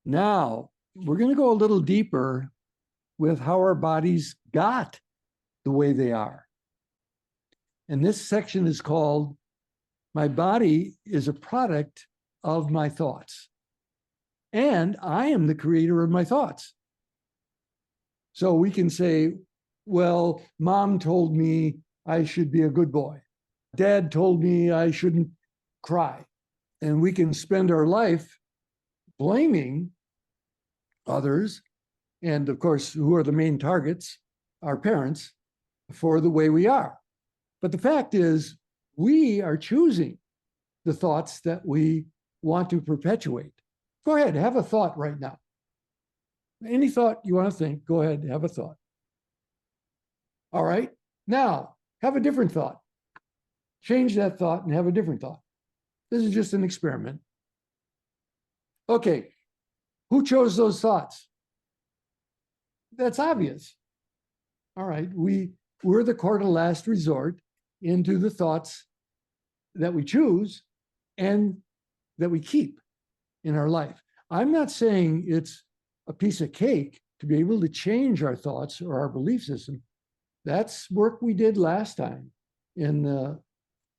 Now, we're going to go a little deeper with how our bodies got the way they are. And this section is called My Body is a Product of My Thoughts. And I am the creator of my thoughts. So we can say, well, mom told me I should be a good boy. Dad told me I shouldn't cry. And we can spend our life blaming others. And of course, who are the main targets? Our parents, for the way we are. But the fact is, we are choosing the thoughts that we want to perpetuate. Go ahead, have a thought right now. Any thought you want to think, go ahead, have a thought. All right, now have a different thought. Change that thought and have a different thought. This is just an experiment. Okay, who chose those thoughts? That's obvious. All right, we're the court of last resort into the thoughts that we choose and that we keep in our life. I'm not saying it's a piece of cake to be able to change our thoughts or our belief system. That's work we did last time in the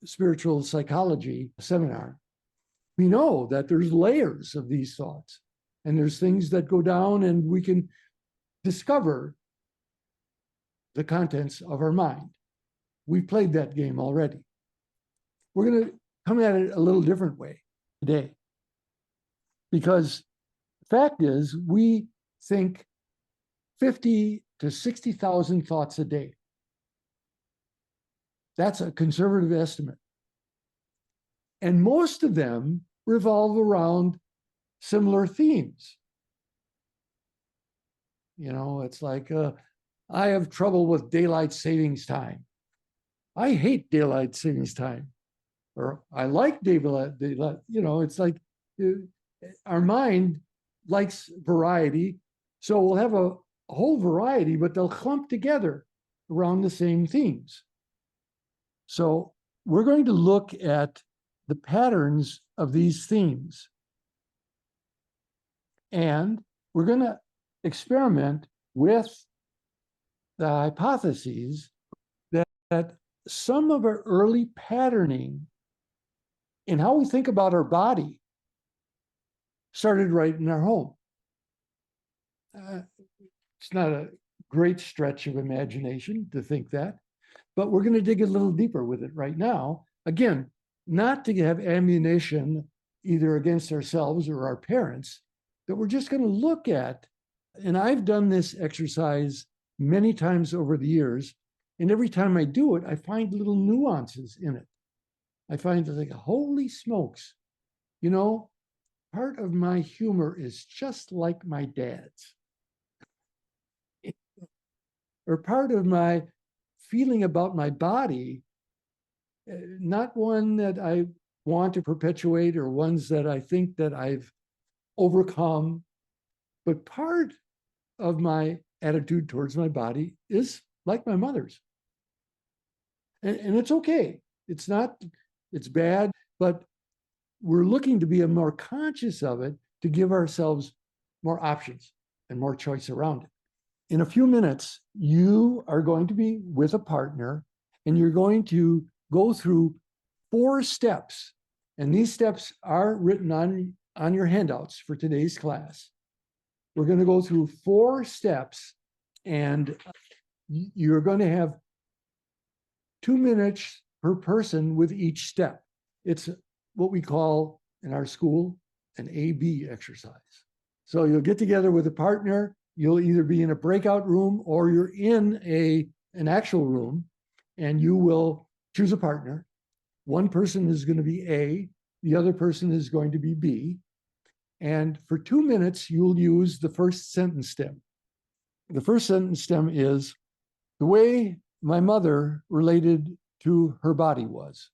spiritual psychology seminar. We know that there's layers of these thoughts, and there's things that go down, and we can discover the contents of our mind. We've played that game already. We're going to come at it a little different way today, because the fact is we think 50 to 60,000 thoughts a day. That's a conservative estimate. And most of them revolve around similar themes. You know, it's like, I have trouble with daylight savings time. I hate daylight savings time. Or I like daylight, you know, it's like our mind likes variety. So we'll have a whole variety, but they'll clump together around the same themes. So we're going to look at the patterns of these themes. And we're going to experiment with the hypotheses that some of our early patterning in how we think about our body started right in our home. It's not a great stretch of imagination to think that, but we're going to dig a little deeper with it right now. Again, not to have ammunition either against ourselves or our parents, but we're just going to look at, and I've done this exercise many times over the years, and every time I do it, I find little nuances in it. I find that, like, holy smokes, you know, part of my humor is just like my dad's. Or part of my feeling about my body, not one that I want to perpetuate or ones that I think that I've overcome, but part of my attitude towards my body is like my mother's. And it's okay. It's not, it's bad, but we're looking to be more conscious of it to give ourselves more options and more choice around it. In a few minutes, you are going to be with a partner, and you're going to go through 4 steps. And these steps are written on your handouts for today's class. We're going to go through 4 steps, and you're going to have 2 minutes per person with each step. It's what we call in our school an A-B exercise. So you'll get together with a partner. You'll either be in a breakout room or you're in an actual room, and you will choose a partner. One person is going to be A, the other person is going to be B. And for 2 minutes, you'll use the first sentence stem. The first sentence stem is, the way my mother related to her body was.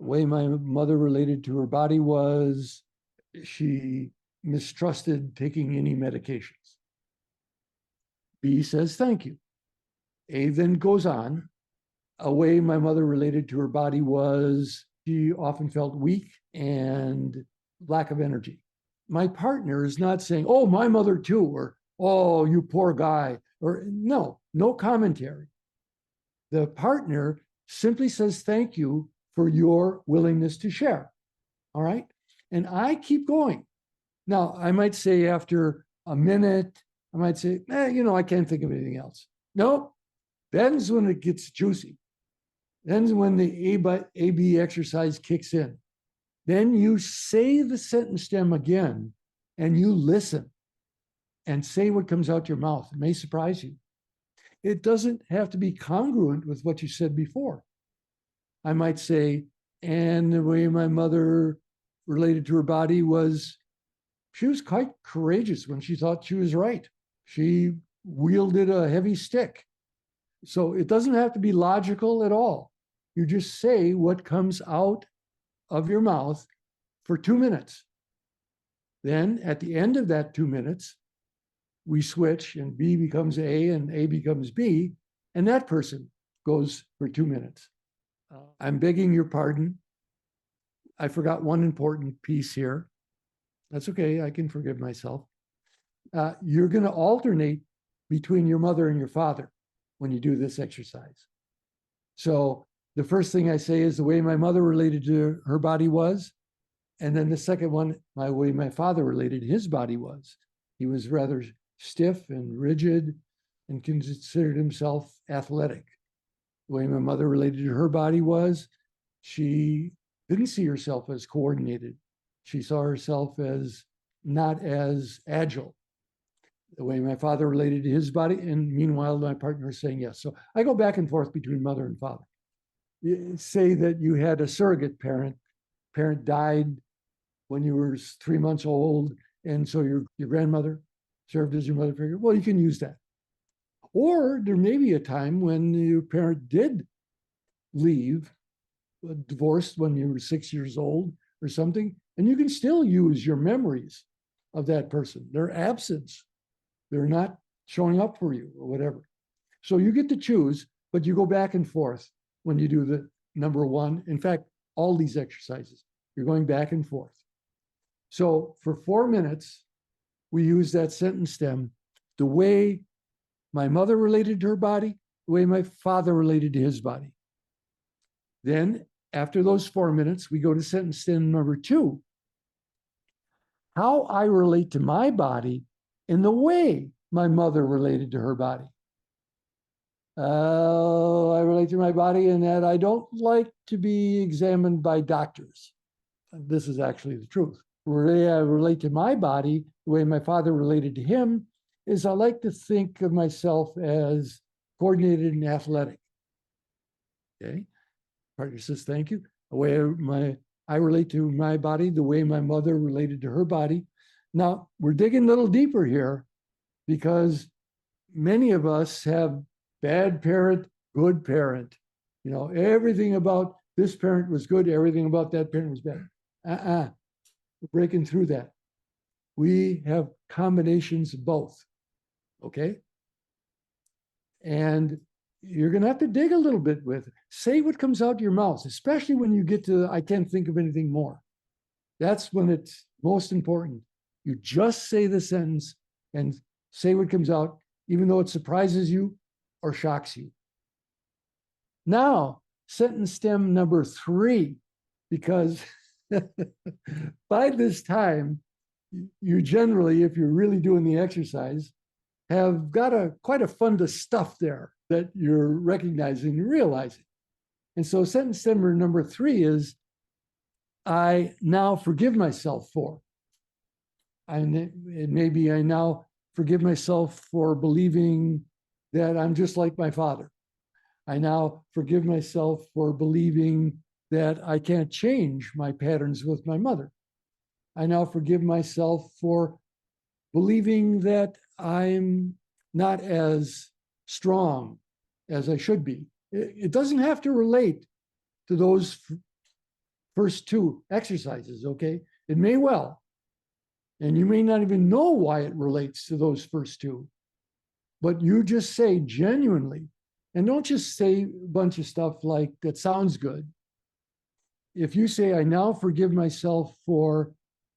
The way my mother related to her body was, she mistrusted taking any medications. B says, thank you. A then goes on, a way my mother related to her body was, she often felt weak and lack of energy. my partner is not saying, oh, my mother too, or oh, you poor guy, or no commentary. The partner simply says, thank you for your willingness to share. All right. And I keep going. Now, I might say after a minute, I might say, I can't think of anything else. No, then's when it gets juicy. Then's when the A-B exercise kicks in. Then you say the sentence stem again and you listen and say what comes out your mouth. It may surprise you. It doesn't have to be congruent with what you said before. I might say, and the way my mother related to her body was, she was quite courageous when she thought she was right. She wielded a heavy stick. So it doesn't have to be logical at all. You just say what comes out of your mouth for 2 minutes. Then at the end of that 2 minutes, we switch and B becomes A and A becomes B, and that person goes for 2 minutes. I'm begging your pardon. I forgot one important piece here. That's okay, I can forgive myself. You're going to alternate between your mother and your father when you do this exercise. So the first thing I say is the way my mother related to her body was. And then the second one, my way my father related to his body was. He was rather stiff and rigid and considered himself athletic. The way my mother related to her body was, she didn't see herself as coordinated. She saw herself as not as agile. The way my father related to his body, and meanwhile, my partner is saying yes. So I go back and forth between mother and father. Say that you had a surrogate parent. Parent died when you were 3 months old, and so your grandmother served as your mother figure. Well, you can use that. Or there may be a time when your parent did leave, divorced when you were 6 years old or something, and you can still use your memories of that person, their absence. They're not showing up for you or whatever. So you get to choose, but you go back and forth when you do the number one. In fact, all these exercises, you're going back and forth. So for 4 minutes, we use that sentence stem the way my mother related to her body, the way my father related to his body. Then after those 4 minutes, we go to sentence stem number 2. How I relate to my body in the way my mother related to her body. I relate to my body in that I don't like to be examined by doctors. This is actually the truth. The way I relate to my body, the way my father related to him, is I like to think of myself as coordinated and athletic. Okay. Partner says, thank you. The way I relate to my body, the way my mother related to her body. Now, we're digging a little deeper here because many of us have bad parent, good parent. Everything about this parent was good, everything about that parent was bad. We're breaking through that. We have combinations of both, okay? And you're going to have to dig a little bit with it. Say what comes out your mouth, especially when you get to, I can't think of anything more. That's when it's most important. You just say the sentence and say what comes out, even though it surprises you or shocks you. Now, sentence stem number 3, because by this time, you generally, if you're really doing the exercise, have got quite a fund of stuff there that you're recognizing and realizing. And so sentence stem number 3 is, I now forgive myself for. Maybe I now forgive myself for believing that I'm just like my father. I now forgive myself for believing that I can't change my patterns with my mother. I now forgive myself for believing that I'm not as strong as I should be. It doesn't have to relate to those first 2 exercises, okay? It may well. And you may not even know why it relates to those first 2. But you just say genuinely, and don't just say a bunch of stuff like, that sounds good. If you say, I now forgive myself for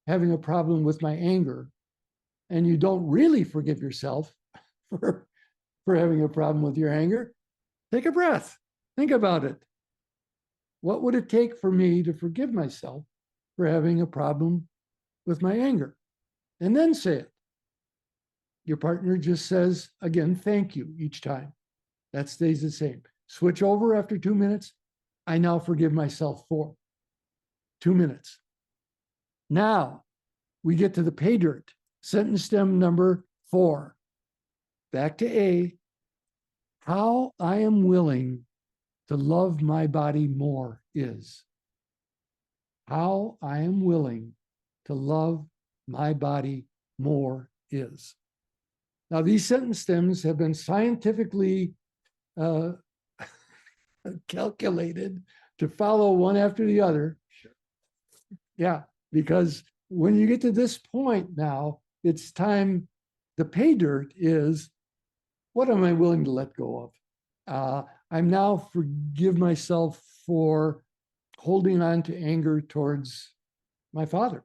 having a problem with my anger, and you don't really forgive yourself for, for having a problem with your anger, take a breath. Think about it. What would it take for me to forgive myself for having a problem with my anger? And then say it. Your partner just says, again, thank you each time. That stays the same. Switch over after 2 minutes. I now forgive myself for 2 minutes. Now we get to the pay dirt. Sentence stem number 4. Back to A. How I am willing to love my body more is. How I am willing to love my body more is. Now, these sentence stems have been scientifically calculated to follow one after the other. Sure. Yeah, because when you get to this point now, it's time. The pay dirt is, what am I willing to let go of? I'm now forgive myself for holding on to anger towards my father.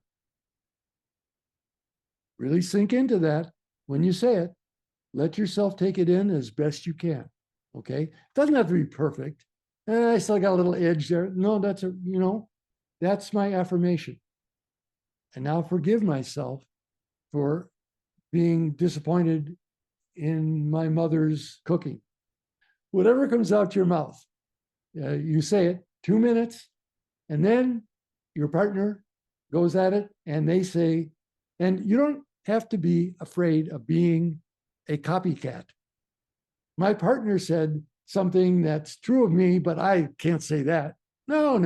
Really sink into that when you say it. Let yourself take it in as best you can. Okay. It doesn't have to be perfect. I still got a little edge there. No, that's my affirmation. And now forgive myself for being disappointed in my mother's cooking. Whatever comes out your mouth, you say it 2 minutes, and then your partner goes at it and they say, and you don't have to be afraid of being a copycat. My partner said something that's true of me, but I can't say that. No.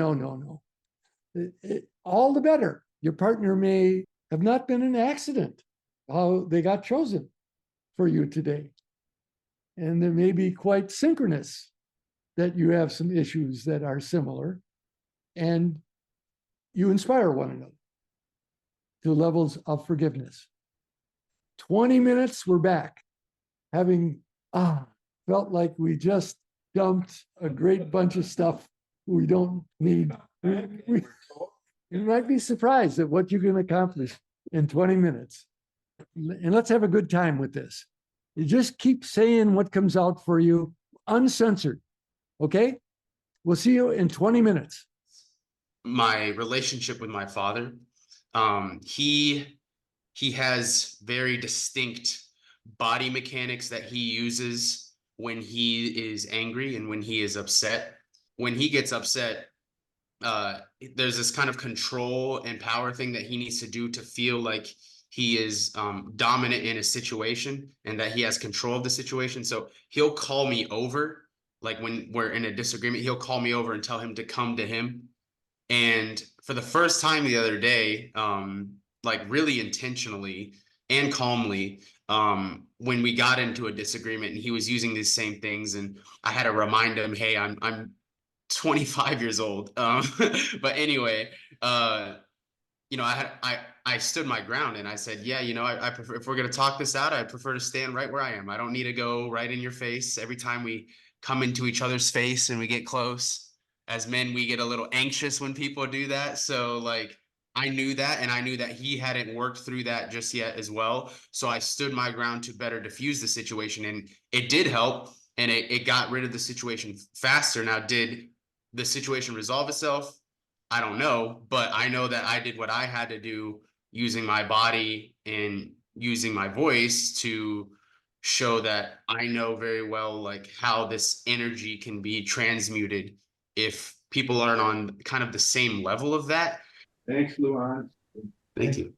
All the better. Your partner may have not been an accident, how they got chosen for you today. And it may be quite synchronous that you have some issues that are similar, and you inspire one another to levels of forgiveness. 20 minutes, we're back, having felt like we just dumped a great bunch of stuff we don't need. You might be surprised at what you can accomplish in 20 minutes. And let's have a good time with this. You just keep saying what comes out for you, uncensored. Okay? We'll see you in 20 minutes. My relationship with my father, he has very distinct body mechanics that he uses when he is angry and when he is upset. When he gets upset, there's this kind of control and power thing that he needs to do to feel like he is dominant in a situation and that he has control of the situation. So he'll call me over, like when we're in a disagreement, he'll call me over and tell him to come to him. And for the first time the other day, like really intentionally and calmly, when we got into a disagreement and he was using these same things, and I had to remind him, hey, I'm 25 years old. But anyway, I stood my ground and I said, yeah, I prefer, if we're going to talk this out, I prefer to stand right where I am. I don't need to go right in your face. Every time we come into each other's face and we get close, as men, we get a little anxious when people do that. So like, I knew that, and I knew that he hadn't worked through that just yet as well. So I stood my ground to better diffuse the situation, and it did help, and it got rid of the situation faster. Now, did the situation resolve itself? I don't know, but I know that I did what I had to do using my body and using my voice to show that I know very well like how this energy can be transmuted if people aren't on kind of the same level of that. Thanks, Luan. Thank you.